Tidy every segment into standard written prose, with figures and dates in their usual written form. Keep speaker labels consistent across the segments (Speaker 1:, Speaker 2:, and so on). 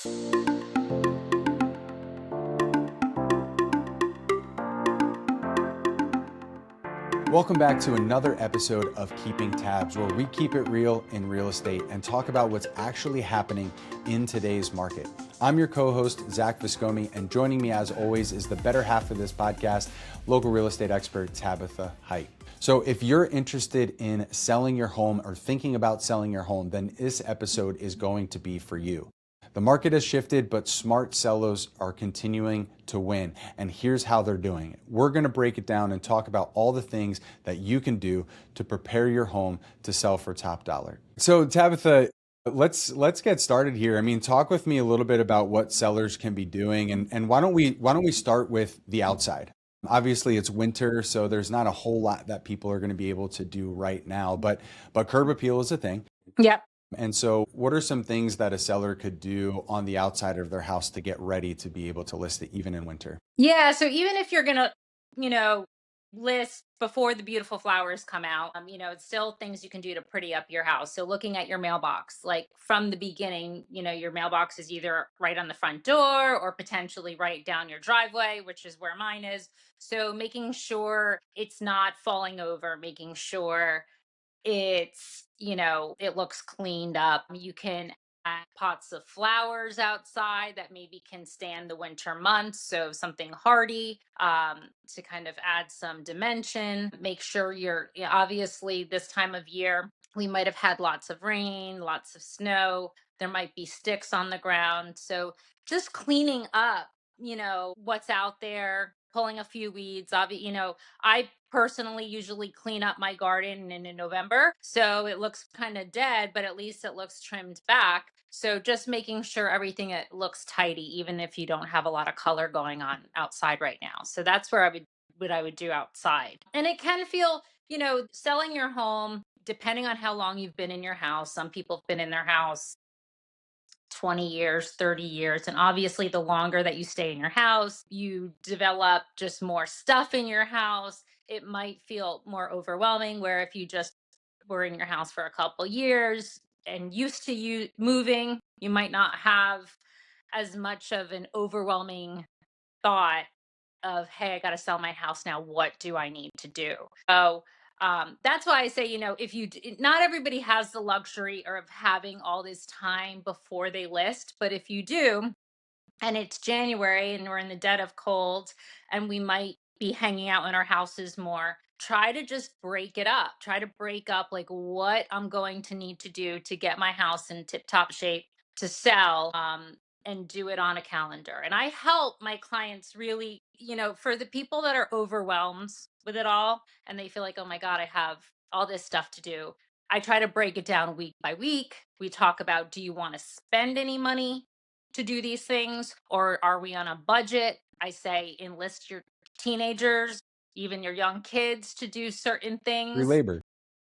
Speaker 1: Welcome back to another episode of Keeping Tabs, where we keep it real in real estate and talk about what's actually happening in today's market. I'm your co-host, Zach Viscomi, and joining me as always is the better half of this podcast, local real estate expert, Tabitha Heit. So if you're interested in selling your home or thinking about selling your home, then this episode is going to be for you. The market has shifted, but smart sellers are continuing to win. And here's how they're doing it. We're going to break it down and talk about all the things that you can do to prepare your home to sell for top dollar. So Tabitha, let's get started here. I mean, talk with me a little bit about what sellers can be doing, and why don't we start with the outside? Obviously, it's winter, so there's not a whole lot that people are going to be able to do right now, but curb appeal is a thing.
Speaker 2: Yep.
Speaker 1: And so, what are some things that a seller could do on the outside of their house to get ready to be able to list it even in winter?
Speaker 2: Yeah. So even if you're gonna, you know, list before the beautiful flowers come out, it's still things you can do to pretty up your house. So looking at your mailbox, like from the beginning, your mailbox is either right on the front door or potentially right down your driveway, which is where mine is. So making sure it's not falling over, making sure it looks cleaned up. You can add pots of flowers outside that maybe can stand the winter months, so something hardy, to kind of add some dimension. Make sure obviously this time of year we might have had lots of rain, lots of snow, there might be sticks on the ground, so just cleaning up what's out there, pulling a few weeds. I personally usually clean up my garden in November. So it looks kind of dead, but at least it looks trimmed back. So just making sure everything it looks tidy, even if you don't have a lot of color going on outside right now. So that's where I would what I would do outside. And it can feel, selling your home, depending on how long you've been in your house. Some people have been in their house 20 years, 30 years. And obviously, the longer that you stay in your house, you develop just more stuff in your house. It might feel more overwhelming. Where if you just were in your house for a couple years and used to you moving, you might not have as much of an overwhelming thought of, hey, I got to sell my house now. What do I need to do? So that's why I say, if not everybody has the luxury or of having all this time before they list, but if you do, and it's January and we're in the dead of cold and we might be hanging out in our houses more, try to just break it up. Try to break up like what I'm going to need to do to get my house in tip top shape to sell. And do it on a calendar. And I help my clients really, for the people that are overwhelmed with it all and they feel like, oh my God, I have all this stuff to do. I try to break it down week by week. We talk about, do you want to spend any money to do these things, or are we on a budget? I say enlist your teenagers, even your young kids, to do certain
Speaker 1: Free
Speaker 2: things.
Speaker 1: labor.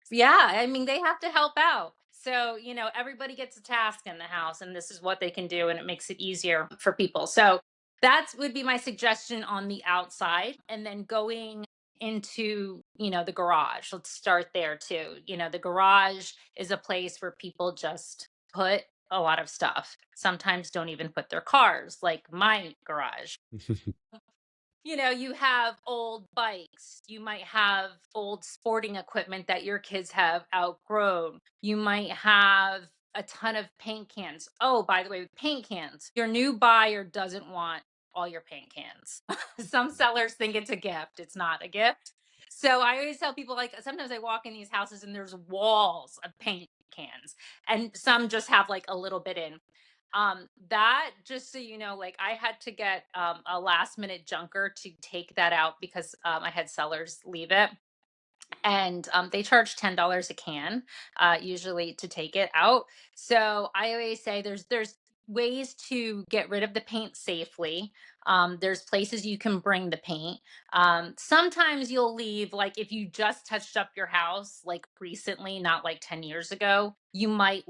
Speaker 2: Yeah, I mean, they have to help out. So, everybody gets a task in the house, and this is what they can do, and it makes it easier for people. So, that would be my suggestion on the outside. And then going into, the garage. Let's start there too. The garage is a place where people just put a lot of stuff. Sometimes don't even put their cars, like my garage. You have old bikes. You might have old sporting equipment that your kids have outgrown. You might have a ton of paint cans. Oh, by the way, with paint cans, your new buyer doesn't want all your paint cans. Some sellers think it's a gift. It's not a gift. So I always tell people, like, sometimes I walk in these houses and there's walls of paint cans, and some just have like a little bit in. That, just so you know, like, I had to get a last minute junker to take that out because I had sellers leave it, and they charge $10 a can, usually, to take it out. So I always say there's ways to get rid of the paint safely. There's places you can bring the paint. Sometimes you'll leave, like, if you just touched up your house like recently, not like 10 years ago, you might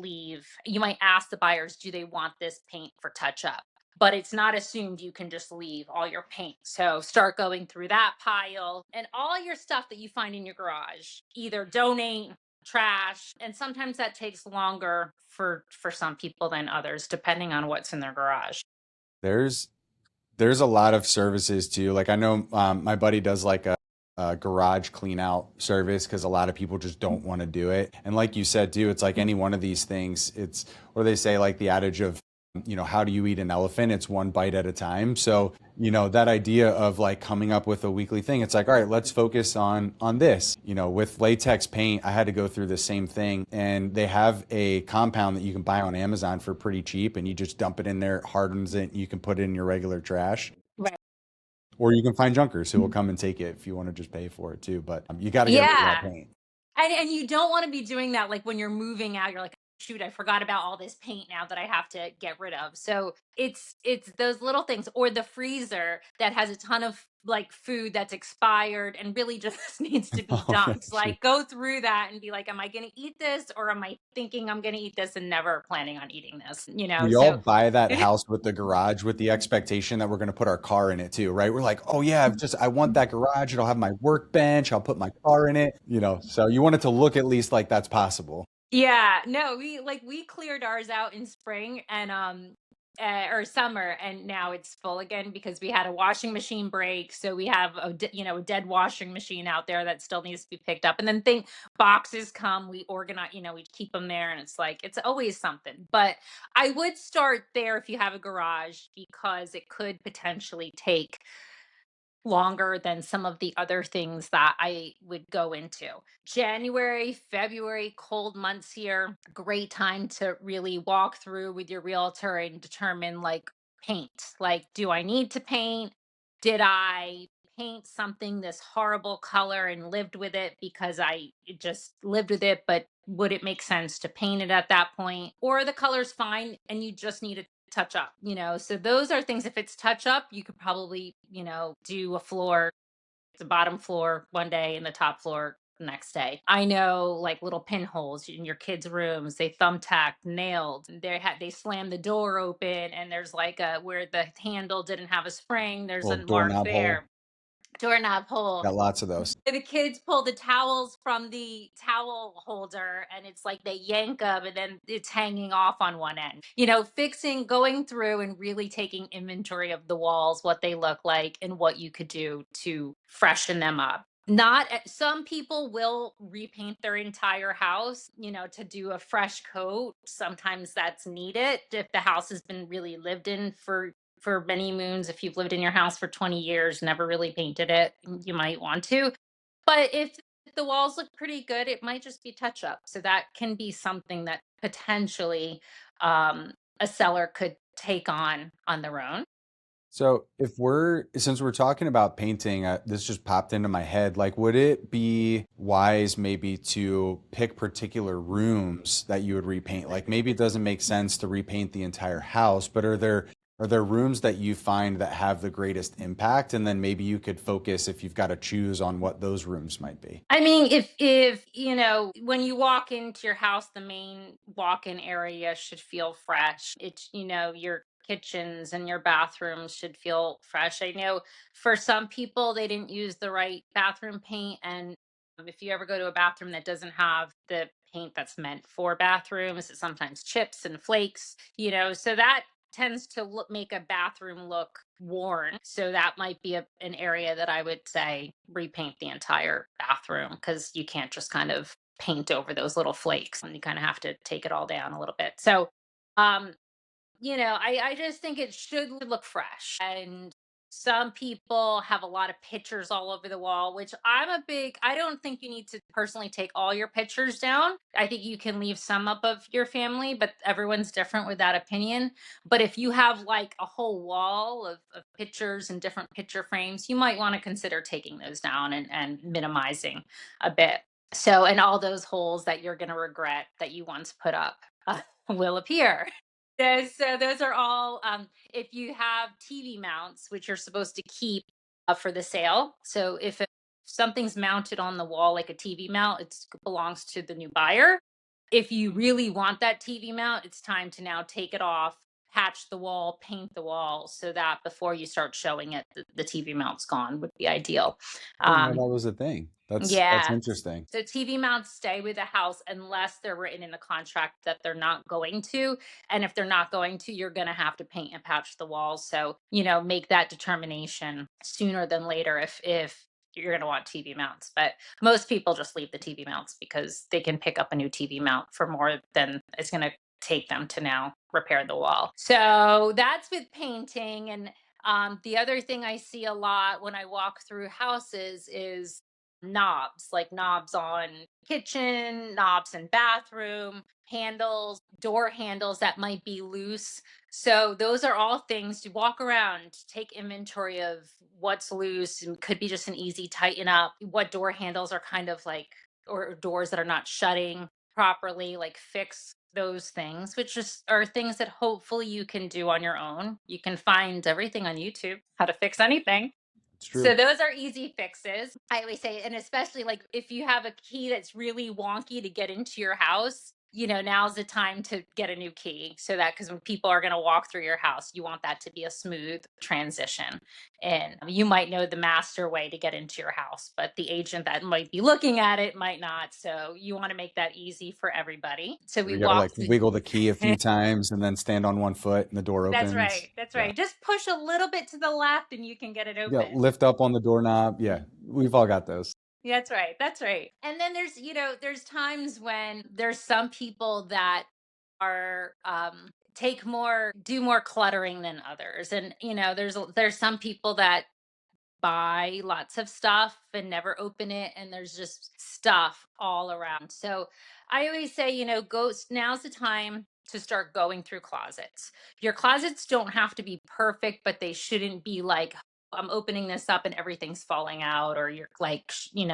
Speaker 2: ask the buyers, do they want this paint for touch up? But it's not assumed you can just leave all your paint. So start going through that pile and all your stuff that you find in your garage. Either donate, trash, and sometimes that takes longer for some people than others, depending on what's in their garage.
Speaker 1: There's there's a lot of services too. Like I know my buddy does like a garage clean out service because a lot of people just don't want to do it. And like you said too, it's like any one of these things. It's what do they say, like the adage of, how do you eat an elephant? It's one bite at a time. So, that idea of like coming up with a weekly thing, it's like, all right, let's focus on this. With latex paint, I had to go through the same thing. And they have a compound that you can buy on Amazon for pretty cheap, and you just dump it in there, it hardens it, and you can put it in your regular trash.
Speaker 2: Right.
Speaker 1: Or you can find junkers who will come and take it if you want to just pay for it too. But you got to get rid of that
Speaker 2: Yeah.
Speaker 1: paint.
Speaker 2: And you don't want to be doing that like when you're moving out, you're like, shoot, I forgot about all this paint now that I have to get rid of. So it's those little things, or the freezer that has a ton of like food that's expired and really just needs to be
Speaker 1: Oh,
Speaker 2: dumped.
Speaker 1: that's true.
Speaker 2: Like go through that and be like, am I gonna eat this, or am I thinking I'm gonna eat this and never planning on eating this?
Speaker 1: We all
Speaker 2: So
Speaker 1: buy that house with the garage with the expectation that we're going to put our car in it too, right? We're like, oh yeah, I want that garage. It'll have my workbench. I'll put my car in it, So you want it to look at least like that's possible.
Speaker 2: yeah, no, we cleared ours out in spring and or summer, and now it's full again because we had a washing machine break. So we have a dead washing machine out there that still needs to be picked up. And then think boxes come, we organize, we keep them there, and it's like it's always something. But I would start there if you have a garage because it could potentially take longer than some of the other things that I would go into. January, February, cold months here, great time to really walk through with your realtor and determine like paint. Like, do I need to paint? Did I paint something this horrible color and lived with it because I just lived with it, but would it make sense to paint it at that point? Or the color's fine and you just need to touch up, so those are things. If it's touch up, you could probably, do a floor, the bottom floor one day and the top floor the next day. I know like little pinholes in your kids' rooms, they thumbtacked, nailed, they slammed the door open and there's like a where the handle didn't have a spring, there's a
Speaker 1: Little
Speaker 2: mark
Speaker 1: doorknob hole.
Speaker 2: there. Doorknob hole.
Speaker 1: Got lots of those.
Speaker 2: The kids pull the towels from the towel holder and it's like they yank them and then it's hanging off on one end. Fixing, going through and really taking inventory of the walls, what they look like, and what you could do to freshen them up. Not some people will repaint their entire house, to do a fresh coat. Sometimes that's needed if the house has been really lived in for many moons. If you've lived in your house for 20 years, never really painted it, you might want to. But if the walls look pretty good, it might just be touch up. So that can be something that potentially a seller could take on their own.
Speaker 1: So since we're talking about painting, this just popped into my head. Like, would it be wise maybe to pick particular rooms that you would repaint? Like maybe it doesn't make sense to repaint the entire house, but are there rooms that you find that have the greatest impact? And then maybe you could focus if you've got to choose on what those rooms might be.
Speaker 2: I mean, if when you walk into your house, the main walk-in area should feel fresh. It's your kitchens and your bathrooms should feel fresh. I know for some people they didn't use the right bathroom paint, and if you ever go to a bathroom that doesn't have the paint that's meant for bathrooms, it sometimes chips and flakes. So that tends to make a bathroom look worn. So that might be an area that I would say repaint the entire bathroom because you can't just kind of paint over those little flakes and you kind of have to take it all down a little bit. So, um, I just think it should look fresh. And some people have a lot of pictures all over the wall, which I don't think you need to personally take all your pictures down. I think you can leave some up of your family, but everyone's different with that opinion. But if you have like a whole wall of pictures and different picture frames, you might want to consider taking those down and minimizing a bit. So, and all those holes that you're going to regret that you once put up will appear. So those are all, if you have TV mounts, which you're supposed to keep for the sale. So if something's mounted on the wall like a TV mount, it belongs to the new buyer. If you really want that TV mount, it's time to now take it off, patch the wall, paint the wall, so that before you start showing it, the TV mount's gone would be ideal.
Speaker 1: I didn't know
Speaker 2: Um,
Speaker 1: that was a thing. That's
Speaker 2: yeah.
Speaker 1: interesting.
Speaker 2: So TV mounts stay with the house unless they're written in the contract that they're not going to. And if they're not going to, you're going to have to paint and patch the walls. So, make that determination sooner than later if you're going to want TV mounts. But most people just leave the TV mounts because they can pick up a new TV mount for more than it's going to take them to now repair the wall. So that's with painting. And the other thing I see a lot when I walk through houses is knobs, like knobs on kitchen, knobs in bathroom, handles, door handles that might be loose. So those are all things to walk around, take inventory of what's loose, and could be just an easy tighten up. What door handles are kind of like, or doors that are not shutting properly, like fix those things, which just are things that hopefully you can do on your own. You can find everything on YouTube, how to fix anything.
Speaker 1: It's
Speaker 2: So
Speaker 1: true.
Speaker 2: those are easy fixes. I always say, and especially like if you have a key that's really wonky to get into your house, now's the time to get a new key. So that because when people are going to walk through your house, you want that to be a smooth transition. And you might know the master way to get into your house, but the agent that might be looking at it might not. So you want to make that easy for everybody. So
Speaker 1: So
Speaker 2: we
Speaker 1: you gotta
Speaker 2: walk
Speaker 1: like
Speaker 2: through.
Speaker 1: wiggle the key a few times and then stand on one foot and the door
Speaker 2: That's
Speaker 1: opens.
Speaker 2: right. That's
Speaker 1: Yeah.
Speaker 2: right. Just push a little bit to the left and you can get it
Speaker 1: Yeah.
Speaker 2: open.
Speaker 1: Lift up on the doorknob. Yeah. We've all got those.
Speaker 2: That's right. That's right. And then there's times when there's some people that are do more cluttering than others. And there's some people that buy lots of stuff and never open it, and there's just stuff all around. So I always say, now's the time to start going through closets. Your closets don't have to be perfect, but they shouldn't be like, I'm opening this up and everything's falling out, or you're like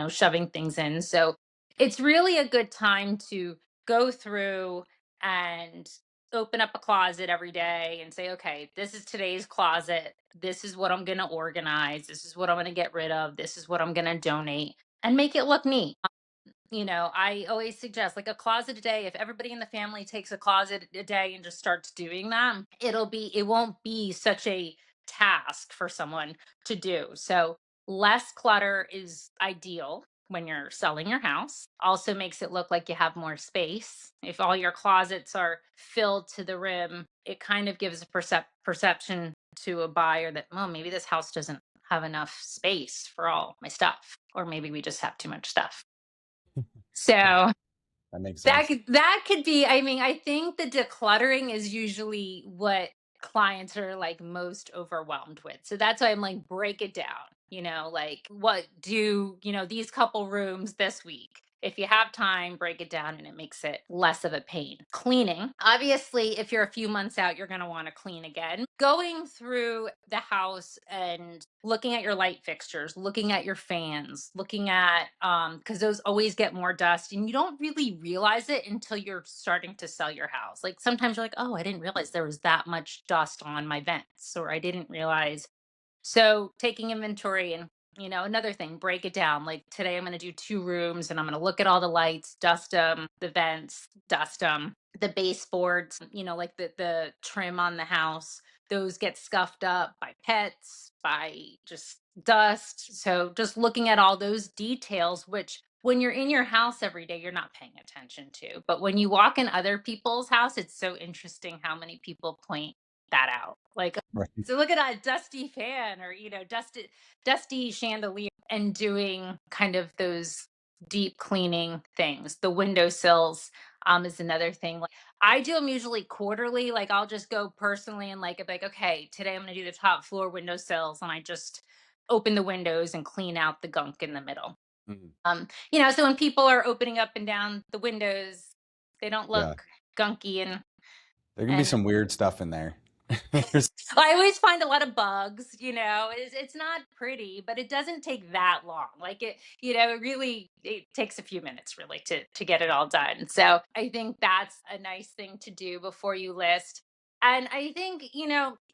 Speaker 2: shoving things in. So it's really a good time to go through and open up a closet every day and say, okay, this is today's closet. This is what I'm going to organize. This is what I'm going to get rid of. This is what I'm going to donate, and make it look neat. I always suggest like a closet a day. If everybody in the family takes a closet a day and just starts doing that, it won't be such a task for someone to do. So less clutter is ideal when you're selling your house. Also makes it look like you have more space. If all your closets are filled to the rim, it kind of gives a perception to a buyer that, oh, maybe this house doesn't have enough space for all my stuff, or maybe we just have too much stuff. So
Speaker 1: That makes
Speaker 2: that
Speaker 1: sense.
Speaker 2: could be, I mean, I think the decluttering is usually what clients are like most overwhelmed with. So that's why I'm like, break it down, like what do, these couple rooms this week. If you have time, break it down and it makes it less of a pain. Cleaning. Obviously, if you're a few months out, you're going to want to clean again. Going through the house and looking at your light fixtures, looking at your fans, looking at because those always get more dust and you don't really realize it until you're starting to sell your house. Like sometimes you're like, oh, I didn't realize there was that much dust on my vents, or I didn't realize. So taking inventory and another thing, break it down. Like today I'm going to do 2 rooms and I'm going to look at all the lights, dust them, the vents, dust them, the baseboards, like the trim on the house. Those get scuffed up by pets, by just dust. So just looking at all those details, which when you're in your house every day, you're not paying attention to. But when you walk in other people's house, it's so interesting how many people point that out. Like,
Speaker 1: Right.
Speaker 2: so look at a dusty fan, or dusty chandelier, and doing kind of those deep cleaning things. The windowsills is another thing. Like I do them usually quarterly. Like I'll just go personally and like okay, today I'm going to do the top floor windowsills, and I just open the windows and clean out the gunk in the middle.
Speaker 1: Mhm.
Speaker 2: So when people are opening up and down the windows, they don't
Speaker 1: Yeah.
Speaker 2: look gunky
Speaker 1: There can be
Speaker 2: and
Speaker 1: some weird stuff in there. There's
Speaker 2: I always find a lot of bugs, it's not pretty, but it doesn't take that long. Like it takes a few minutes really to get it all done. So I think that's a nice thing to do before you list. And I think,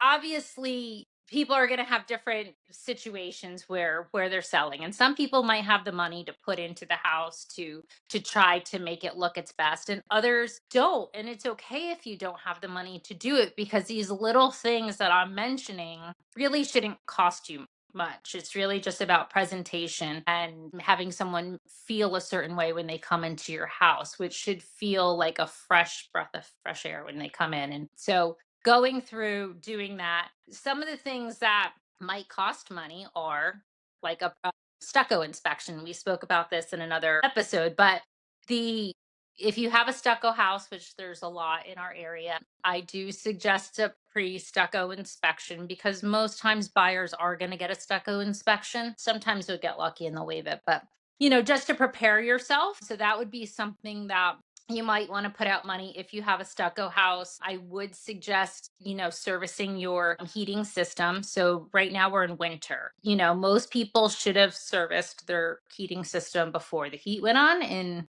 Speaker 2: obviously people are going to have different situations where they're selling, and some people might have the money to put into the house to try to make it look its best, and others don't, and it's okay if you don't have the money to do it, because these little things that I'm mentioning really shouldn't cost you much. It's really just about presentation and having someone feel a certain way when they come into your house, which should feel like a fresh breath of fresh air when they come in. And so going through doing that, some of the things that might cost money are like a stucco inspection. We spoke about this in another episode, but the if you have a stucco house, which there's a lot in our area, I do suggest a pre-stucco inspection, because most times buyers are going to get a stucco inspection. Sometimes they'll get lucky and they'll waive it, but just to prepare yourself. So that would be something that you might want to put out money. If you have a stucco house, I would suggest, servicing your heating system. So right now we're in winter. Most people should have serviced their heating system before the heat went on in,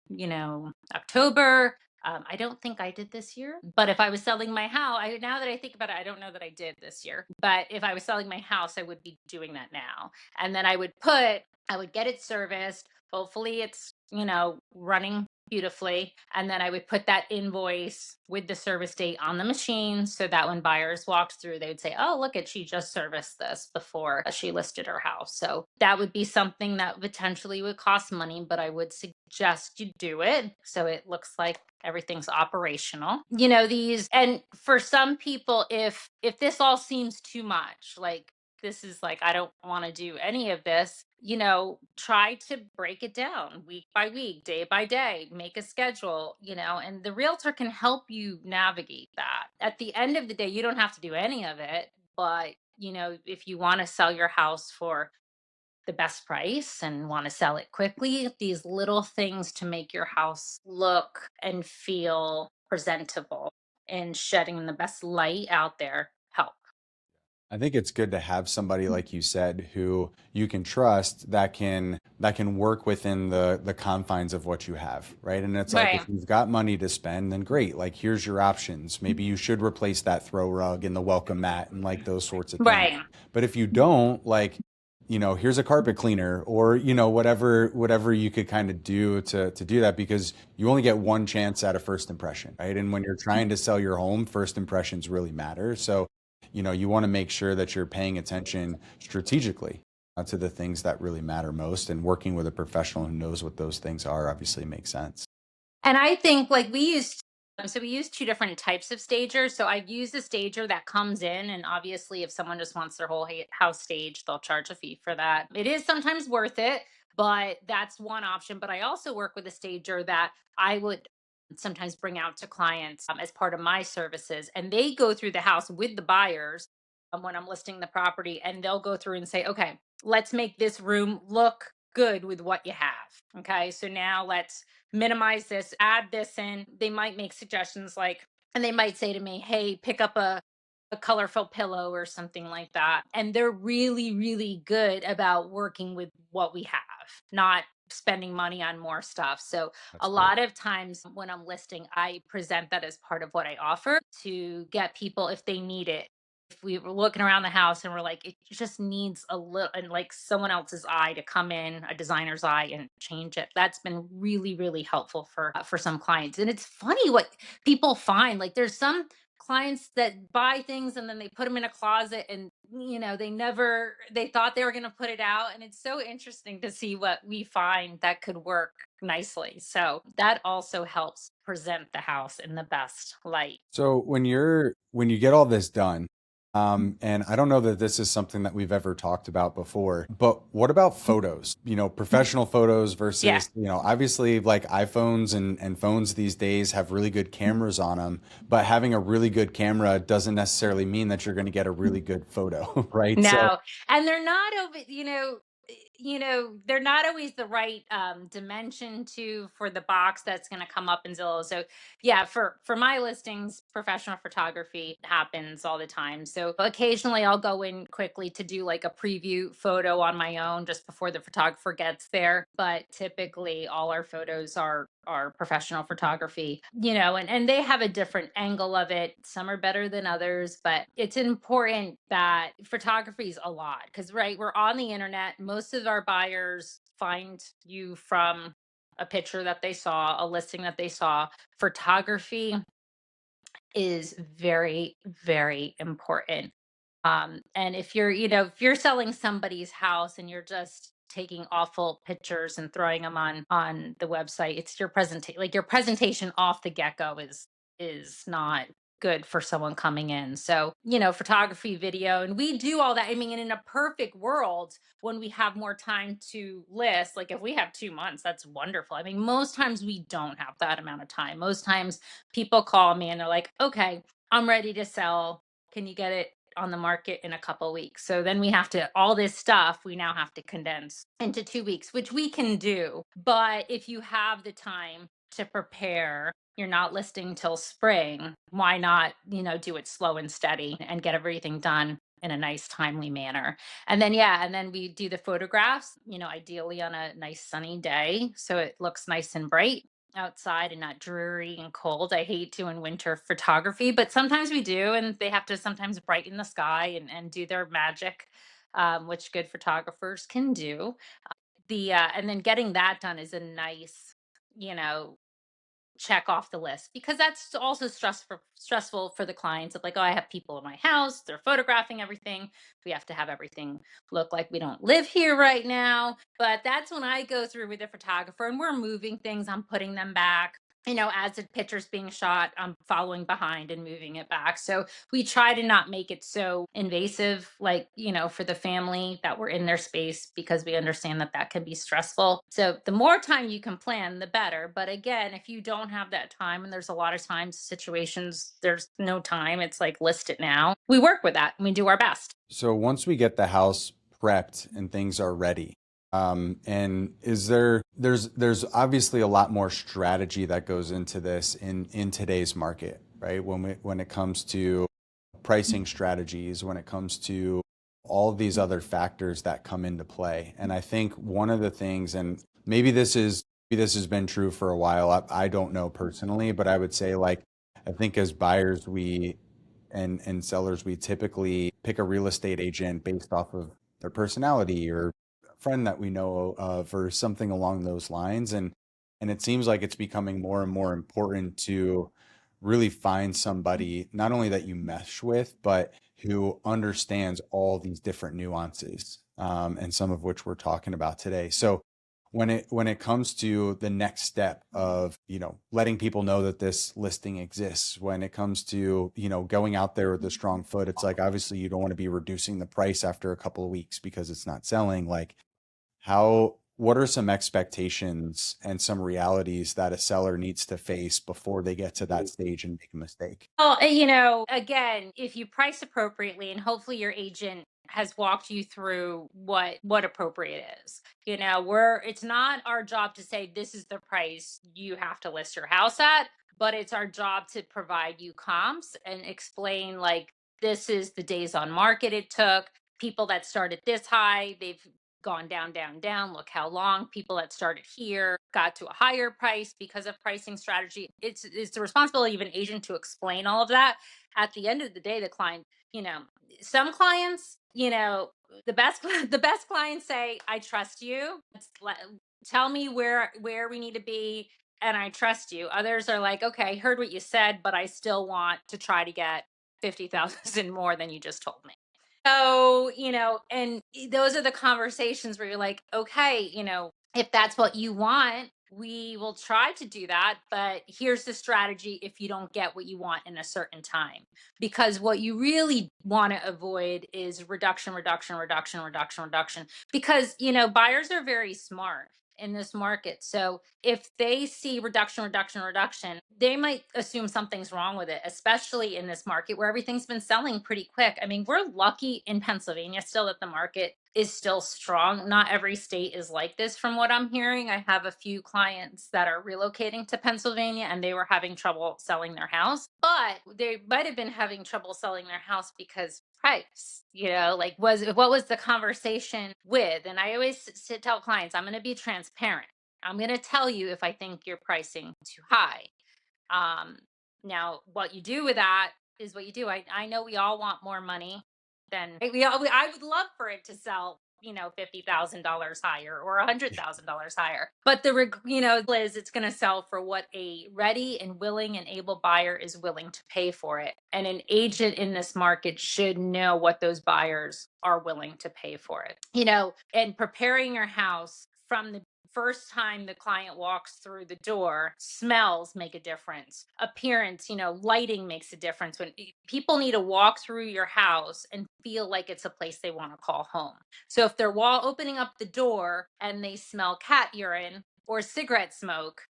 Speaker 2: October. I don't think I did this year, but if I was selling my house, now that I think about it, I don't know that I did this year. But if I was selling my house, I would be doing that now. And then I would get it serviced. Hopefully it's, running beautifully. And then I would put that invoice with the service date on the machine, so that when buyers walked through, they would say, oh, look at, she just serviced this before she listed her house. So that would be something that potentially would cost money, but I would suggest you do it so it looks like everything's operational. And for some people, if this all seems too much, like this is like, I don't want to do any of this, try to break it down week by week, day by day, make a schedule, and the realtor can help you navigate that. At the end of the day, you don't have to do any of it, but if you want to sell your house for the best price and want to sell it quickly, these little things to make your house look and feel presentable and shedding the best light out there help.
Speaker 1: I think it's good to have somebody like you said who you can trust that can work within the confines of what you have, right? And it's like if
Speaker 2: Right.
Speaker 1: you've got money to spend, then great. Like here's your options. Maybe you should replace that throw rug and the welcome mat and like those sorts of things.
Speaker 2: Right.
Speaker 1: But if you don't, like, here's a carpet cleaner or, whatever you could kind of do to do that because you only get one chance at a first impression, right? And when you're trying to sell your home, first impressions really matter. So you want to make sure that you're paying attention strategically to the things that really matter most, and working with a professional who knows what those things are obviously makes sense.
Speaker 2: And I think like we use two different types of stagers. So I've used a stager that comes in, and obviously, if someone just wants their whole house staged, they'll charge a fee for that. It is sometimes worth it, but that's one option. But I also work with a stager that I would sometimes bring out to clients as part of my services, and they go through the house with the buyers when I'm listing the property, and they'll go through and say, okay, let's make this room look good with what you have. Okay, so now let's minimize this, add this in. They might make suggestions like, and they might say to me, hey, pick up a colorful pillow or something like that. And they're really, really good about working with what we have, not spending money on more stuff. So a
Speaker 1: That's great.
Speaker 2: lot of times when I'm listing, I present that as part of what I offer to get people if they need it. If we were looking around the house and we're like, it just needs a little, and like someone else's eye to come in, a designer's eye, and change it. That's been really, really helpful for some clients. And it's funny what people find. Like there's some clients that buy things and then they put them in a closet, and they thought they were going to put it out, and it's so interesting to see what we find that could work nicely. So that also helps present the house in the best light.
Speaker 1: So when you get all this done, and I don't know that this is something that we've ever talked about before, but what about photos? Professional photos
Speaker 2: Yeah.
Speaker 1: versus, obviously like iPhones and phones these days have really good cameras on them, but having a really good camera doesn't necessarily mean that you're going to get a really good photo, right? So
Speaker 2: No, and they're not over, they're not always the right dimension to for the box that's going to come up in Zillow. So yeah, for my listings, professional photography happens all the time. So occasionally I'll go in quickly to do like a preview photo on my own just before the photographer gets there. But typically all our photos are are professional photography, and they have a different angle of it. Some are better than others, but it's important that photography is a lot because, right, we're on the internet. Most of our buyers find you from a picture that they saw, a listing that they saw. Photography is very, very important. And if you're selling somebody's house and you're just taking awful pictures and throwing them on the website, it's your presentation, like your presentation off the get-go is not good for someone coming in. So, photography, video, and we do all that. I mean, in a perfect world, when we have more time to list, like if we have 2 months, that's wonderful. I mean, most times we don't have that amount of time. Most times people call me and they're like, okay, I'm ready to sell. Can you get it on the market in a couple weeks? So then we have to, all this stuff we now have to condense into 2 weeks, which we can do. But if you have the time to prepare, you're not listing till spring, why not, do it slow and steady and get everything done in a nice, timely manner. And then, yeah, and then we do the photographs, ideally on a nice sunny day. So it looks nice and bright outside and not dreary and cold. I hate doing winter photography, but sometimes we do, and they have to sometimes brighten the sky and do their magic, which good photographers can do. And then getting that done is a nice, you know, check off the list because that's also stressful for the clients of like, oh, I have people in my house, they're photographing everything. We have to have everything look like we don't live here right now. But that's when I go through with the photographer and we're moving things, I'm putting them back. As the picture's being shot, I'm following behind and moving it back. So we try to not make it so invasive, like, for the family that we're in their space because we understand that that can be stressful. So the more time you can plan, the better. But again, if you don't have that time, and there's a lot of times situations, there's no time, it's like list it now. We work with that and we do our best.
Speaker 1: So once we get the house prepped and things are ready, and there's obviously a lot more strategy that goes into this in today's market, right? When it comes to pricing strategies, when it comes to all of these other factors that come into play. And I think one of the things, and maybe this has been true for a while. I don't know personally, but I would say like I think as buyers and sellers, we typically pick a real estate agent based off of their personality or a friend that we know of or something along those lines. And it seems like it's becoming more and more important to really find somebody not only that you mesh with, but who understands all these different nuances, and some of which we're talking about today. So when it comes to the next step of letting people know that this listing exists, when it comes to going out there with a strong foot, it's like obviously you don't want to be reducing the price after a couple of weeks because it's not selling. Like what are some expectations and some realities that a seller needs to face before they get to that stage and make a mistake?
Speaker 2: Well, again, if you price appropriately and hopefully your agent has walked you through what appropriate is. It's not our job to say this is the price you have to list your house at, but it's our job to provide you comps and explain like this is the days on market it took. People that started this high, they've gone down, down, down. Look how long. People that started here got to a higher price because of pricing strategy. It's the responsibility of an agent to explain all of that. At the end of the day, the client, you know, some clients, the best the best clients say, "I trust you. Tell me where we need to be." And I trust you. Others are like, okay, I heard what you said, but I still want to try to get 50,000 more than you just told me. So, and those are the conversations where you're like, okay, if that's what you want, we will try to do that. But here's the strategy if you don't get what you want in a certain time. Because what you really want to avoid is reduction, reduction, reduction, reduction, reduction. Because, buyers are very smart in this market. So if they see reduction, reduction, reduction, they might assume something's wrong with it, especially in this market where everything's been selling pretty quick. I mean, we're lucky in Pennsylvania still that the market is still strong. Not every state is like this, from what I'm hearing. I have a few clients that are relocating to Pennsylvania and they were having trouble selling their house, but they might have been having trouble selling their house because price, like what was the conversation with? And I always tell clients, I'm going to be transparent. I'm going to tell you if I think you're pricing too high. Um, Now, what you do with that is what you do. I know we all want more money than I would love for it to sell, $50,000 higher or $100,000 higher. But is it's going to sell for what a ready and willing and able buyer is willing to pay for it. And an agent in this market should know what those buyers are willing to pay for it. And preparing your house from the first time the client walks through the door, smells make a difference. Appearance, lighting makes a difference. When people need to walk through your house and feel like it's a place they want to call home. So if they're opening up the door and they smell cat urine or cigarette smoke,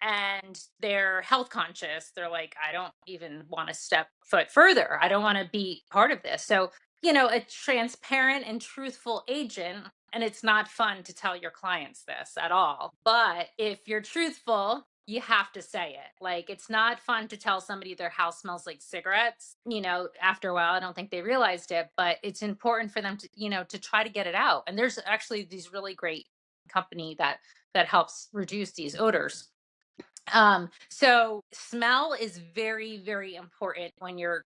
Speaker 2: and they're health conscious, they're like, I don't even want to step foot further, I don't want to be part of this. So a transparent and truthful agent, and it's not fun to tell your clients this at all, but if you're truthful, you have to say it. Like, it's not fun to tell somebody their house smells like cigarettes. After a while, I don't think they realized it, but it's important for them to to try to get it out. And there's actually these really great company that helps reduce these odors. So smell is very, very important when you're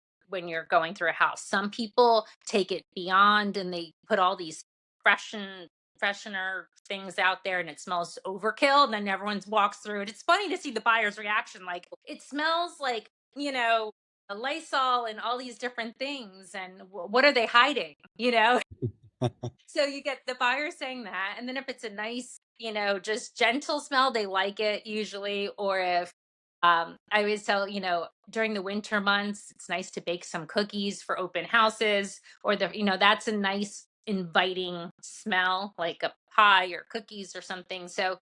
Speaker 2: going through a house. Some people take it beyond and they put all these freshener things out there and it smells overkill, and then everyone walks through it. It's funny to see the buyer's reaction, like, it smells like, a Lysol and all these different things, and what are they hiding? So you get the buyer saying that, and then if it's a nice, just gentle smell, they like it usually. Or if I always tell, during the winter months, it's nice to bake some cookies for open houses, or that's a nice inviting smell, like a pie or cookies or something. So,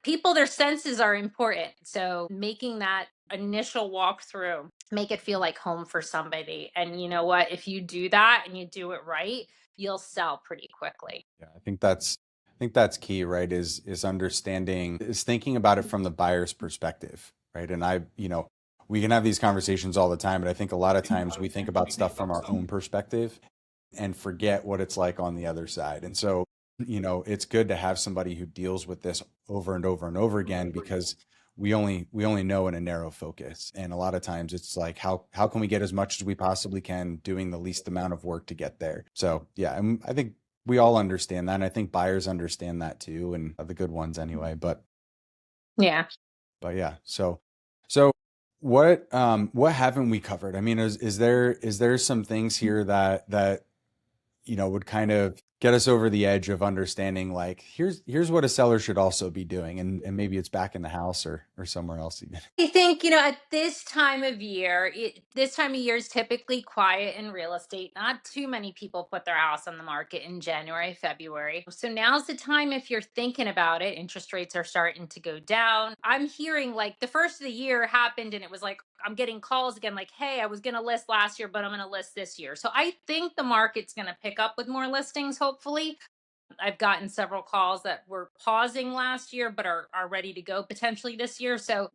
Speaker 2: people, their senses are important. So making that initial walkthrough, make it feel like home for somebody. And you know what? If you do that and you do it right, you'll sell pretty quickly.
Speaker 1: Yeah, I think that's key, right? Is understanding, is thinking about it from the buyer's perspective, right? And we can have these conversations all the time, but I think a lot of times we think about stuff from our own perspective and forget what it's like on the other side. And so, it's good to have somebody who deals with this over and over and over again, because we only know in a narrow focus. And a lot of times it's like, how can we get as much as we possibly can, doing the least amount of work to get there? So yeah, I think we all understand that. And I think buyers understand that too, and the good ones anyway.
Speaker 2: Yeah.
Speaker 1: But yeah, so what haven't we covered? I mean, is there some things here that would kind of get us over the edge of understanding, like, here's what a seller should also be doing, and maybe it's back in the house or somewhere else even.
Speaker 2: I think, at this time of year is typically quiet in real estate. Not too many people put their house on the market in January, February. So now's the time, if you're thinking about it. Interest rates are starting to go down. I'm hearing, like, the first of the year happened and it was like, I'm getting calls again, like, hey, I was going to list last year, but I'm going to list this year. So I think the market's going to pick up with more listings, hopefully. I've gotten several calls that were pausing last year but are ready to go potentially this year. So,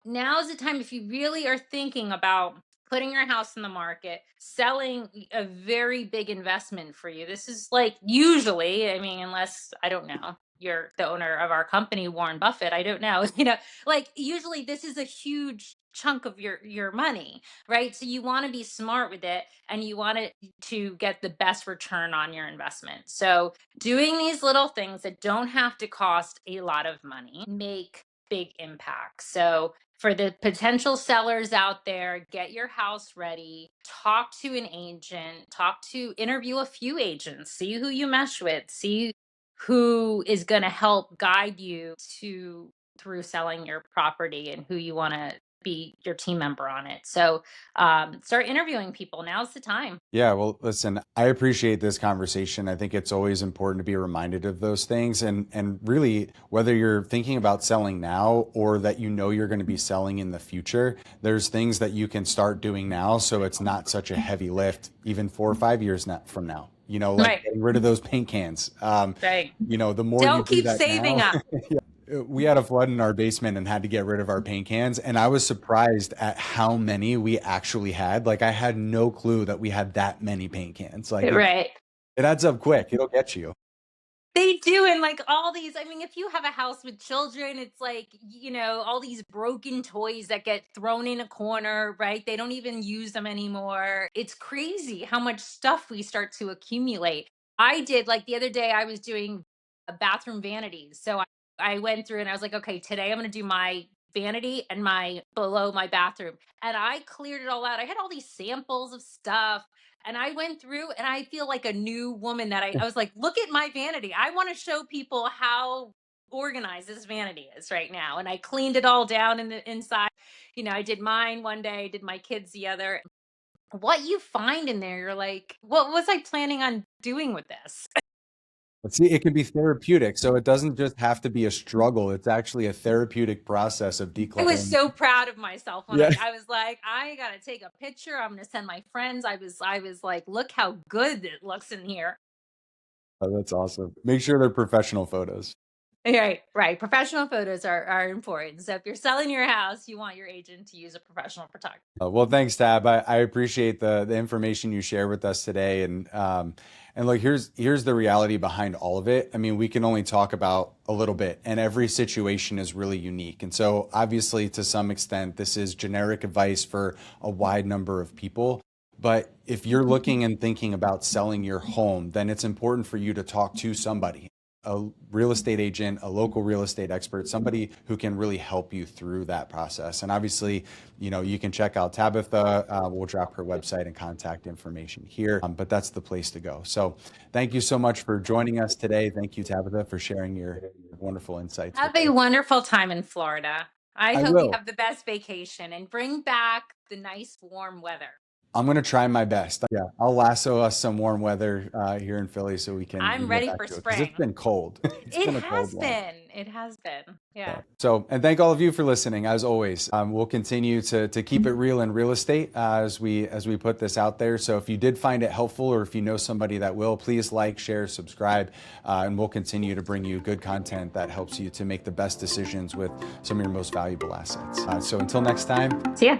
Speaker 2: now's the time, if you really are thinking about putting your house in the market, selling, a very big investment for you. This is, like, usually, I mean, unless, I don't know, you're the owner of our company, Warren Buffett, I don't know, like, usually this is a huge chunk of your money, right? So you want to be smart with it, and you want it to get the best return on your investment. So doing these little things that don't have to cost a lot of money make big impacts. So for the potential sellers out there, get your house ready, talk to an agent, interview a few agents, see who you mesh with, see who is going to help guide you to through selling your property, and who you want to be your team member on it. So start interviewing people. Now's the time.
Speaker 1: Yeah, well, listen, I appreciate this conversation. I think it's always important to be reminded of those things. And really, whether you're thinking about selling now or that you're going to be selling in the future, there's things that you can start doing now so it's not such a heavy lift, even 4 or 5 years from now. Like
Speaker 2: Right.
Speaker 1: getting rid of those paint cans.
Speaker 2: Right.
Speaker 1: The more you
Speaker 2: Don't
Speaker 1: do
Speaker 2: keep
Speaker 1: that
Speaker 2: saving
Speaker 1: now,
Speaker 2: up.
Speaker 1: we had a flood in our basement and had to get rid of our paint cans. And I was surprised at how many we actually had. Like, I had no clue that we had that many paint cans. Like, it,
Speaker 2: Right.
Speaker 1: it adds up quick. It'll get you.
Speaker 2: They do, and like all these, I mean, if you have a house with children, it's like, all these broken toys that get thrown in a corner, right? They don't even use them anymore. It's crazy how much stuff we start to accumulate. I did, like, the other day I was doing a bathroom vanities. So I went through and I was like, okay, today I'm going to do my vanity and my below my bathroom. And I cleared it all out. I had all these samples of stuff, and I went through and I feel like a new woman that I was like, look at my vanity. I want to show people how organized this vanity is right now. And I cleaned it all down in the inside. I did mine one day, did my kids the other. What you find in there, you're like, what was I planning on doing with this?
Speaker 1: But see, it can be therapeutic. So it doesn't just have to be a struggle. It's actually a therapeutic process of
Speaker 2: I was
Speaker 1: decluttering.
Speaker 2: so proud of myself when
Speaker 1: Yeah.
Speaker 2: I was like, I gotta take a picture. I'm gonna send my friends. I was like, look how good it looks in here.
Speaker 1: Oh, that's awesome. Make sure they're professional photos.
Speaker 2: Right, right. Professional photos are important. So if you're selling your house, you want your agent to use a professional photographer.
Speaker 1: Well, thanks, Tab. I appreciate the information you share with us today. And look, here's the reality behind all of it. I mean, we can only talk about a little bit, and every situation is really unique. And so obviously, to some extent, this is generic advice for a wide number of people. But if you're looking and thinking about selling your home, then it's important for you to talk to somebody, a real estate agent, a local real estate expert, somebody who can really help you through that process. And obviously, you can check out Tabitha. We'll drop her website and contact information here, but that's the place to go. So thank you so much for joining us today. Thank you, Tabitha, for sharing your wonderful insights with
Speaker 2: Have a
Speaker 1: us.
Speaker 2: wonderful time in Florida. I
Speaker 1: I
Speaker 2: hope you
Speaker 1: will.
Speaker 2: have the best vacation and bring back the nice warm weather.
Speaker 1: I'm going to try my best. Yeah, I'll lasso us some warm weather here in Philly so we can
Speaker 2: I'm
Speaker 1: get
Speaker 2: ready
Speaker 1: back
Speaker 2: for
Speaker 1: to it because it's
Speaker 2: spring.
Speaker 1: been cold. It's
Speaker 2: It
Speaker 1: been a
Speaker 2: has
Speaker 1: cold one.
Speaker 2: been. It has been. Yeah.
Speaker 1: So, and thank all of you for listening. As always, we'll continue to keep it real in real estate as we put this out there. So, if you did find it helpful, or if you know somebody that will, please like, share, subscribe, and we'll continue to bring you good content that helps you to make the best decisions with some of your most valuable assets. So, until next time.
Speaker 2: See ya.